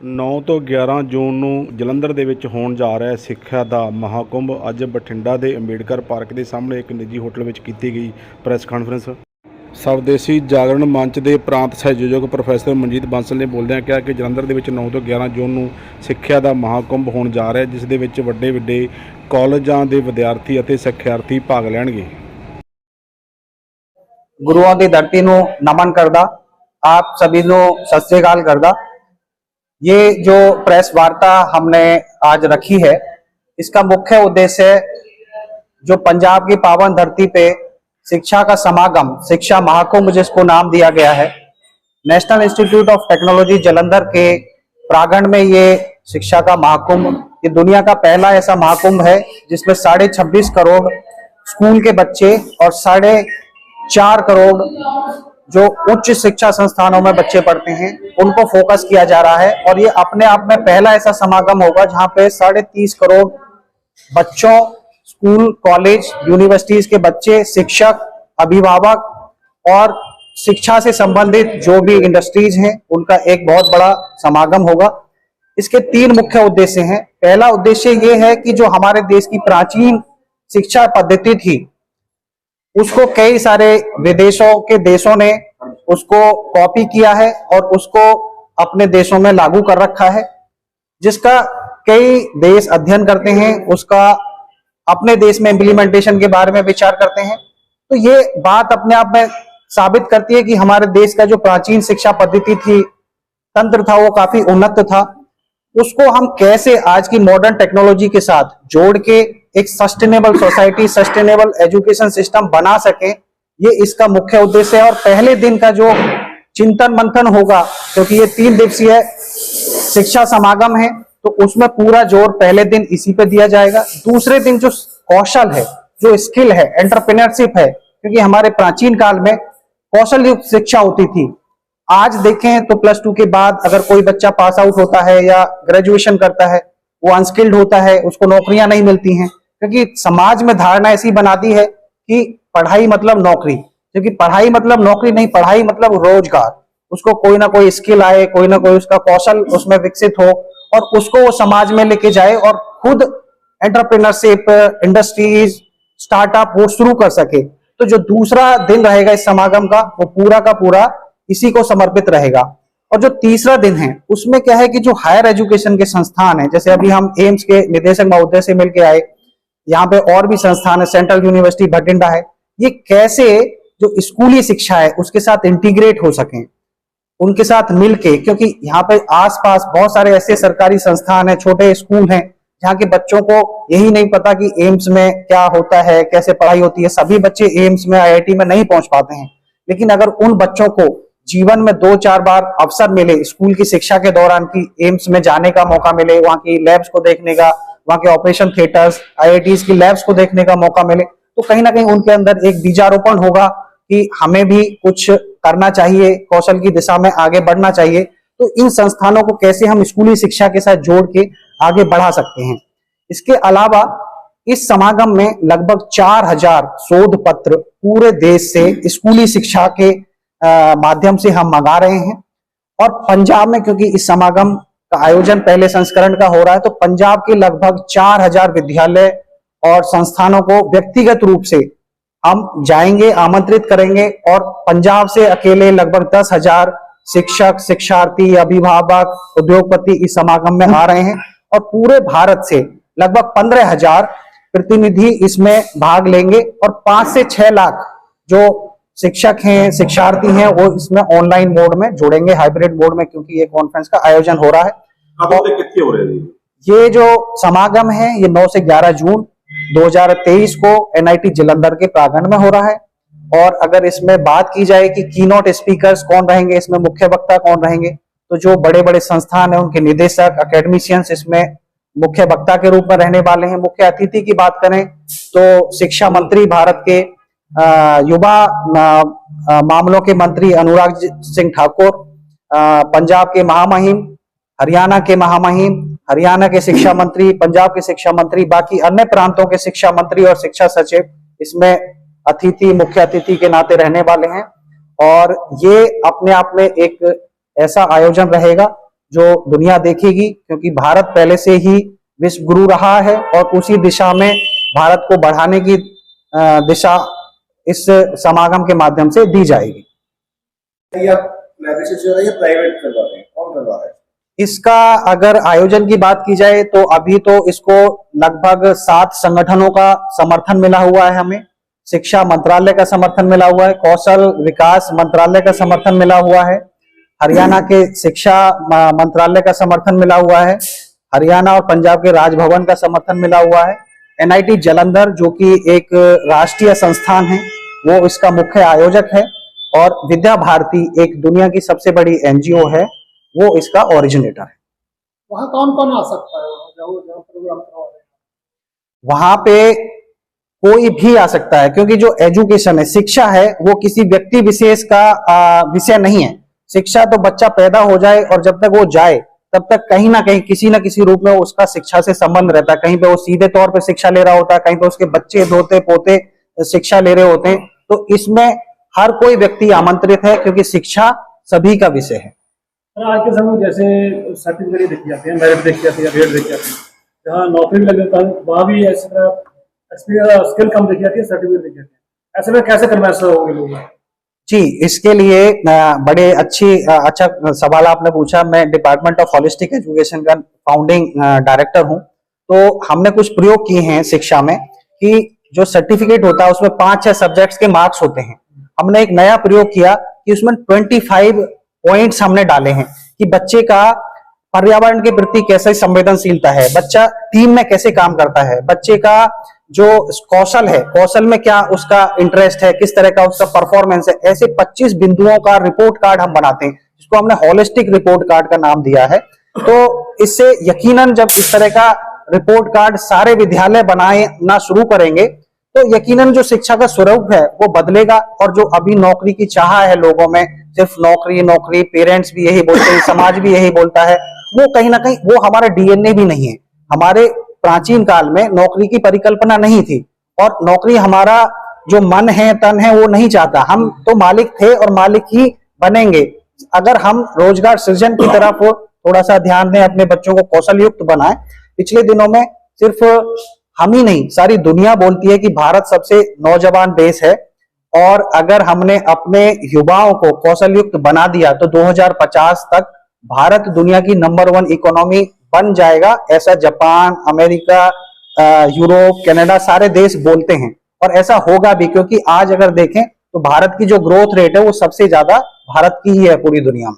9 ਤੋਂ 11 ਜੂਨ ਨੂੰ ਜਲੰਧਰ ਦੇ ਵਿੱਚ ਹੋਣ ਜਾ ਰਿਹਾ ਸਿੱਖਿਆ ਦਾ ਮਹਾਕੁੰਭ। ਅੱਜ ਬਠਿੰਡਾ ਦੇ ਅੰਬੇਡਕਰ ਪਾਰਕ ਦੇ ਸਾਹਮਣੇ ਇੱਕ ਨਿੱਜੀ ਹੋਟਲ ਵਿੱਚ ਕੀਤੀ ਗਈ ਪ੍ਰੈਸ ਕਾਨਫਰੰਸ। ਸਵਦੇਸੀ ਜਾਗਰਣ ਮੰਚ ਦੇ ਪ੍ਰਾਂਤ ਸਹਿਯੋਜਕ ਪ੍ਰੋਫੈਸਰ ਮਨਜੀਤ ਬਾਂਸਲ ਨੇ ਬੋਲਦਿਆਂ ਕਿਹਾ ਕਿ ਜਲੰਧਰ ਦੇ ਵਿੱਚ 9 ਤੋਂ 11 ਜੂਨ ਨੂੰ ਸਿੱਖਿਆ ਦਾ ਮਹਾਕੁੰਭ ਹੋਣ ਜਾ ਰਿਹਾ, ਜਿਸ ਦੇ ਵਿੱਚ ਵੱਡੇ ਕਾਲਜਾਂ ਦੇ ਵਿਦਿਆਰਥੀ ਅਤੇ ਸਿੱਖਿਆਰਥੀ ਭਾਗ ਲੈਣਗੇ। गुरुओं की धरती ਨੂੰ नमन करदा, आप सभी ਨੂੰ सत श्री अकाल करदा। ये जो प्रेस वार्ता हमने आज रखी है, इसका मुख्य उद्देश्य जो पंजाब की पावन धरती पे शिक्षा का समागम, शिक्षा महाकुंभ जिसको नाम दिया गया है, national institute of technology Jalandhar के प्रांगण में ये शिक्षा का महाकुंभ, ये दुनिया का पहला ऐसा महाकुंभ है जिसमें 26.5 करोड़ स्कूल के बच्चे और 4.5 करोड़ जो उच्च शिक्षा संस्थानों में बच्चे पढ़ते हैं उनको फोकस किया जा रहा है। और ये अपने आप में पहला ऐसा समागम होगा जहां पे 30.5 करोड़ बच्चों, स्कूल, कॉलेज, यूनिवर्सिटीज के बच्चे, शिक्षक, अभिभावक और शिक्षा से संबंधित जो भी इंडस्ट्रीज हैं उनका एक बहुत बड़ा समागम होगा। इसके 3 मुख्य उद्देश्य हैं। पहला उद्देश्य ये है कि जो हमारे देश की प्राचीन शिक्षा पद्धति थी उसको कई सारे विदेशों के देशों ने उसको कॉपी किया है और उसको अपने देशों में लागू कर रखा है, जिसका कई देश अध्ययन करते हैं, उसका अपने देश में इम्प्लीमेंटेशन के बारे में विचार करते हैं। तो ये बात अपने आप में साबित करती है कि हमारे देश का जो प्राचीन शिक्षा पद्धति थी, तंत्र था, वो काफी उन्नत था। उसको हम कैसे आज की मॉडर्न टेक्नोलॉजी के साथ जोड़ के एक sustainable society, sustainable education system बना सके, ये इसका मुख्य उद्देश्य है। और पहले दिन का जो चिंतन मंथन होगा, क्योंकि ये 3 दिवसीय शिक्षा समागम है, तो उसमें पूरा जोर पहले दिन इसी पे दिया जाएगा। दूसरे दिन जो कौशल है, जो स्किल है, एंटरप्रेन्योरशिप है, क्योंकि हमारे प्राचीन काल में कौशल युक्त शिक्षा होती थी। आज देखें तो +2 के बाद अगर कोई बच्चा पास आउट होता है या ग्रेजुएशन करता है, वो अनस्किल्ड होता है, उसको नौकरियां नहीं मिलती हैं, क्योंकि समाज में धारणा ऐसी बना दी है कि पढ़ाई मतलब नौकरी, क्योंकि पढ़ाई मतलब नौकरी नहीं, पढ़ाई मतलब रोजगार। उसको कोई ना कोई स्किल आए, कोई ना कोई उसका कौशल उसमें विकसित हो और उसको वो समाज में लेके जाए और खुद एंटरप्रेन्योरशिप, इंडस्ट्रीज, स्टार्टअप वो शुरू कर सके। तो जो दूसरा दिन रहेगा इस समागम का, वो पूरा का पूरा इसी को समर्पित रहेगा। और जो तीसरा दिन है उसमें क्या है कि जो हायर एजुकेशन के संस्थान है, जैसे अभी हम एम्स के निदेशक महोदय से मिलकर आए, यहाँ पे और भी संस्थान है, सेंट्रल यूनिवर्सिटी भटिंडा है, ये कैसे जो स्कूली शिक्षा है उसके साथ इंटीग्रेट हो सकें, उनके साथ मिलके, क्योंकि यहाँ पे आसपास बहुत सारे ऐसे सरकारी संस्थान है, छोटे स्कूल हैं, जहाँ के बच्चों को यही नहीं पता कि एम्स में क्या होता है, कैसे पढ़ाई होती है। सभी बच्चे एम्स में, IIT में नहीं पहुंच पाते हैं, लेकिन अगर उन बच्चों को जीवन में 2-4 बार अवसर मिले स्कूल की शिक्षा के दौरान कि एम्स में जाने का मौका मिले, वहां की लैब्स को देखने का, वहां के ऑपरेशन थिएटर्स, IITs की लैब्स को देखने का मौका मिले, तो कहीं ना कहीं उनके अंदर एक बीजारोपण होगा कि हमें भी कुछ करना चाहिए, कौशल की दिशा में आगे बढ़ना चाहिए। तो इन संस्थानों को कैसे हम स्कूली शिक्षा के साथ जोड़ के आगे बढ़ा सकते हैं। इसके अलावा इस समागम में लगभग 4000 शोध पत्र पूरे देश से स्कूली शिक्षा के माध्यम से हम मंगा रहे हैं। और पंजाब में, क्योंकि इस समागम का आयोजन पहले संस्करण का हो रहा है, तो पंजाब के लगभग 4000 विद्यालय और संस्थानों को व्यक्तिगत रूप से हम जाएंगे, आमंत्रित करेंगे। और पंजाब से अकेले लगभग 10,000 शिक्षक, शिक्षार्थी, अभिभावक, उद्योगपति इस समागम में आ रहे हैं। और पूरे भारत से लगभग 15,000 प्रतिनिधि इसमें भाग लेंगे और 5 से 6 लाख जो शिक्षक हैं, शिक्षार्थी हैं, वो इसमें ऑनलाइन मोड में जुड़ेंगे, हाइब्रिड मोड में, क्योंकि ये कॉन्फ्रेंस का आयोजन हो रहा है। ये जो समागम है ये 9 से 11 जून 2023 को NIT जलंधर के प्रांगण में हो रहा है। और अगर इसमें बात की जाए कि कीनोट स्पीकर्स कौन रहेंगे, इसमें मुख्य वक्ता कौन रहेंगे, तो जो बड़े बड़े संस्थान है उनके निदेशक, अकेडमिशियंस इसमें मुख्य वक्ता के रूप में रहने वाले हैं। मुख्य अतिथि की बात करें तो शिक्षा मंत्री, भारत के युवा मामलों के मंत्री अनुराग सिंह ठाकुर, पंजाब के महामहिम, हरियाणा के महामहिम, हरियाणा के शिक्षा मंत्री, पंजाब के शिक्षा मंत्री, बाकी अन्य प्रांतों के शिक्षा मंत्री और शिक्षा सचिव इसमें अतिथि, मुख्य अतिथि के नाते रहने वाले हैं। और ये अपने आप में एक ऐसा आयोजन रहेगा जो दुनिया देखेगी, क्योंकि भारत पहले से ही विश्व गुरु रहा है और उसी दिशा में भारत को बढ़ाने की दिशा इस समागम के माध्यम से दी जाएगी। प्राइवेट करवा रहे हैं, कौन करवा रहा है? इसका अगर आयोजन की बात की जाए तो अभी तो इसको लगभग 7 संगठनों का समर्थन मिला हुआ है। हमें शिक्षा मंत्रालय का समर्थन मिला हुआ है, कौशल विकास मंत्रालय का समर्थन मिला हुआ है, हरियाणा के शिक्षा मंत्रालय का समर्थन मिला हुआ है, हरियाणा और पंजाब के राजभवन का समर्थन मिला हुआ है, NIT जालंधर जो कि एक राष्ट्रीय संस्थान है वो इसका मुख्य आयोजक है, और विद्या भारती एक दुनिया की सबसे बड़ी NGO है, वो इसका ओरिजिनेटर है। वहाँ कौन कौन आ सकता है? जहाँ प्रोग्राम करवा रहे हैं वहां पे कोई भी आ सकता है, क्योंकि जो एजुकेशन है, शिक्षा है, वो किसी व्यक्ति विशेष का विषय नहीं है। शिक्षा तो बच्चा पैदा हो जाए और जब तक वो जाए तब तक कहीं ना कहीं किसी ना किसी रूप में उसका शिक्षा से संबंध रहता है। कहीं पे वो सीधे तौर पे शिक्षा ले रहा होता है, कहीं पे उसके बच्चे धोते पोते शिक्षा ले रहे होते हैं। तो इसमें हर कोई व्यक्ति आमंत्रित है, क्योंकि शिक्षा सभी का विषय है। आज के समय में जैसे सर्टिफिकेट देखी जाती है, मेरिट देखी जाती है, रेट देखी जाती है, जहाँ नौकरी भी लग जाता है वहाँ भी ऐसी तरह एक्सपीरियंस स्किल कम देखी जाती है, सर्टिफिकेट देखी जाती है। ऐसे में कैसे कन्वर्स होंगे लोग? जी, इसके लिए बड़े अच्छा सवाल आपने पूछा। मैं डिपार्टमेंट ऑफ होलिस्टिक एजुकेशन का फाउंडिंग डायरेक्टर हूं। तो हमने कुछ प्रयोग किए हैं शिक्षा में कि जो सर्टिफिकेट होता है उसमें 5-6 सब्जेक्ट्स के मार्क्स होते हैं। हमने एक नया प्रयोग किया कि उसमें 25 पॉइंट्स हमने डाले हैं कि बच्चे का पर्यावरण के प्रति कैसे संवेदनशीलता है, बच्चा टीम में कैसे काम करता है, बच्चे का जो कौशल है, कौशल में क्या उसका इंटरेस्ट है, किस तरह का उसका परफॉर्मेंस है। ऐसे 25 बिंदुओं का रिपोर्ट कार्ड हम बनाते हैं, जिसको हमने होलिस्टिक रिपोर्ट कार्ड का नाम दिया है। तो इससे यकीनन जब इस तरह का रिपोर्ट कार्ड सारे विद्यालय बनाना शुरू करेंगे तो यकीनन जो शिक्षा का स्वरूप है वो बदलेगा। और जो अभी नौकरी की चाह है लोगों में, सिर्फ नौकरी नौकरी, पेरेंट्स भी यही बोलते हैं, समाज भी यही बोलता है, वो कहीं ना कहीं वो हमारा DNA भी नहीं है। हमारे प्राचीन काल में नौकरी की परिकल्पना नहीं थी और नौकरी हमारा जो मन है, तन है, वो नहीं चाहता। हम तो मालिक थे और मालिक ही बनेंगे। अगर हम रोजगार सृजन की तरफ थोड़ा सा ध्यान दें, अपने बच्चों को कौशल युक्त बनाएं। पिछले दिनों में सिर्फ हम ही नहीं, सारी दुनिया बोलती है कि भारत सबसे नौजवान देश है, और अगर हमने अपने युवाओं को कौशल युक्त बना दिया तो 2050 तक भारत दुनिया की नंबर 1 इकोनॉमी बन जाएगा। ऐसा जापान, अमेरिका, यूरोप, कनाडा सारे देश बोलते हैं, और ऐसा होगा भी, क्योंकि आज अगर देखें तो भारत की जो ग्रोथ रेट है वो सबसे ज्यादा भारत की ही है पूरी दुनिया में।